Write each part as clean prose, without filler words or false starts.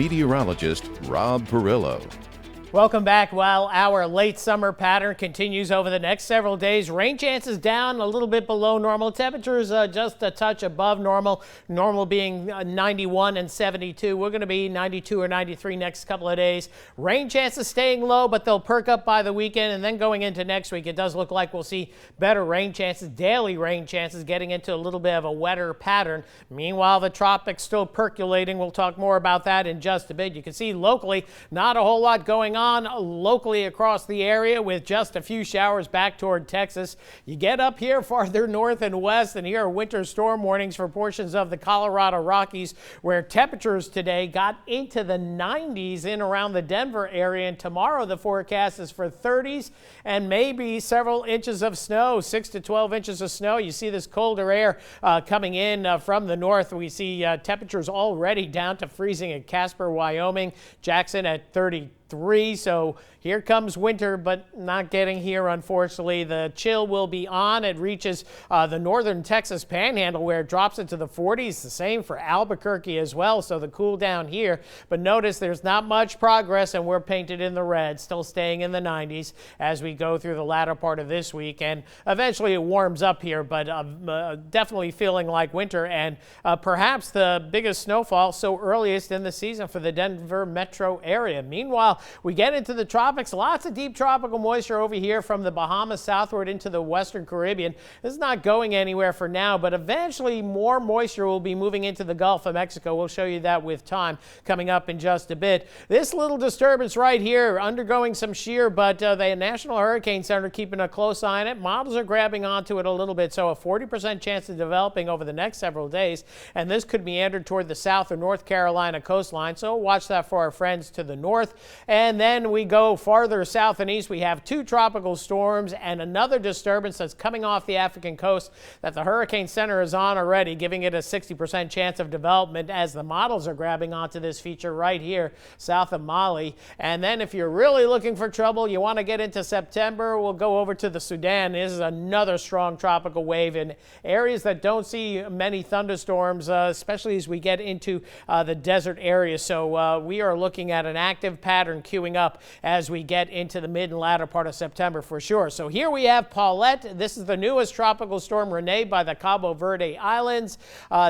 meteorologist Rob Perillo. Welcome back. While our late summer pattern continues over the next several days, rain chances down a little bit below normal. Temperatures just a touch above normal, normal being 91 and 72. We're going to be 92 or 93 next couple of days. Rain chances staying low, but they'll perk up by the weekend. And then going into next week, it does look like we'll see better rain chances, daily rain chances, getting into a little bit of a wetter pattern. Meanwhile, the tropics still percolating. We'll talk more about that in just a bit. You can see locally, not a whole lot going on locally across the area with just a few showers back toward Texas. You get up here farther north and west, and here are winter storm warnings for portions of the Colorado Rockies, where temperatures today got into the 90s in around the Denver area. And tomorrow the forecast is for 30s and maybe several inches of snow, 6 to 12 inches of snow. You see this colder air coming in from the north. We see temperatures already down to freezing at Casper, Wyoming, Jackson at 33. So here comes winter, but not getting here, unfortunately. The chill will be on. It reaches the northern Texas panhandle, where it drops into the 40s. The same for Albuquerque as well, so the cool down here. But notice there's not much progress, and we're painted in the red, still staying in the 90s as we go through the latter part of this week. And eventually it warms up here, but definitely feeling like winter, and perhaps the biggest snowfall so earliest in the season for the Denver metro area. Meanwhile, we get into the tropics. Lots of deep tropical moisture over here from the Bahamas southward into the western Caribbean. This is not going anywhere for now, but eventually more moisture will be moving into the Gulf of Mexico. We'll show you that with time coming up in just a bit. This little disturbance right here undergoing some shear, but the National Hurricane Center keeping a close eye on it. Models are grabbing onto it a little bit, so a 40% chance of developing over the next several days, and this could meander toward the South or North Carolina coastline, so watch that for our friends to the north. And then we go farther south and east. We have two tropical storms and another disturbance that's coming off the African coast that the Hurricane Center is on already, giving it a 60% chance of development as the models are grabbing onto this feature right here south of Mali. And then if you're really looking for trouble, you want to get into September, we'll go over to the Sudan. This is another strong tropical wave in areas that don't see many thunderstorms, especially as we get into the desert areas. So we are looking at an active pattern queuing up as we get into the mid and latter part of September for sure. So here we have Paulette. This is the newest tropical storm, Rene, by the Cabo Verde Islands.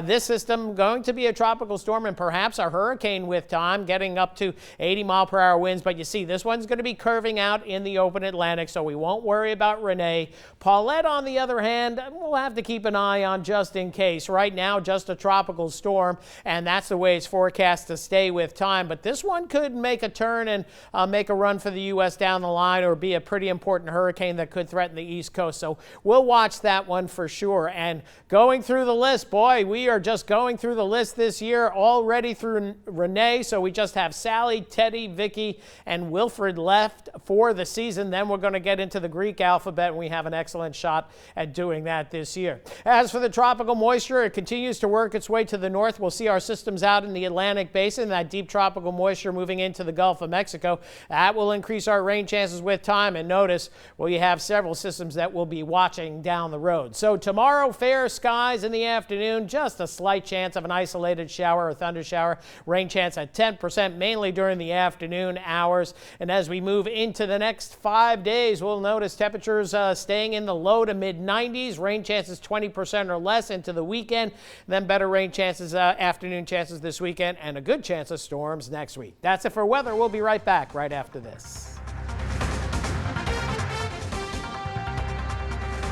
This system going to be a tropical storm and perhaps a hurricane with time, getting up to 80-mile-per-hour winds. But you see, this one's going to be curving out in the open Atlantic, so we won't worry about Rene. Paulette, on the other hand, we'll have to keep an eye on just in case. Right now, just a tropical storm, and that's the way it's forecast to stay with time. But this one could make a turn and make a run for the U.S. down the line, or be a pretty important hurricane that could threaten the East Coast. So we'll watch that one for sure. And going through the list, boy, we are just going through the list this year, already through Rene. So we just have Sally, Teddy, Vicky, and Wilfred left for the season. Then we're going to get into the Greek alphabet, and we have an excellent shot at doing that this year. As for the tropical moisture, it continues to work its way to the north. We'll see our systems out in the Atlantic basin, that deep tropical moisture moving into the Gulf of Mexico. That will increase our rain chances with time. And notice, well, you have several systems that we'll be watching down the road. So tomorrow, fair skies in the afternoon, just a slight chance of an isolated shower or thunder shower. Rain chance at 10%, mainly during the afternoon hours. And as we move into the next 5 days, we'll notice temperatures staying in the low to mid 90s. Rain chances 20% or less into the weekend. Then better rain chances, afternoon chances this weekend, and a good chance of storms next week. That's it for weather. We'll be right back right after this.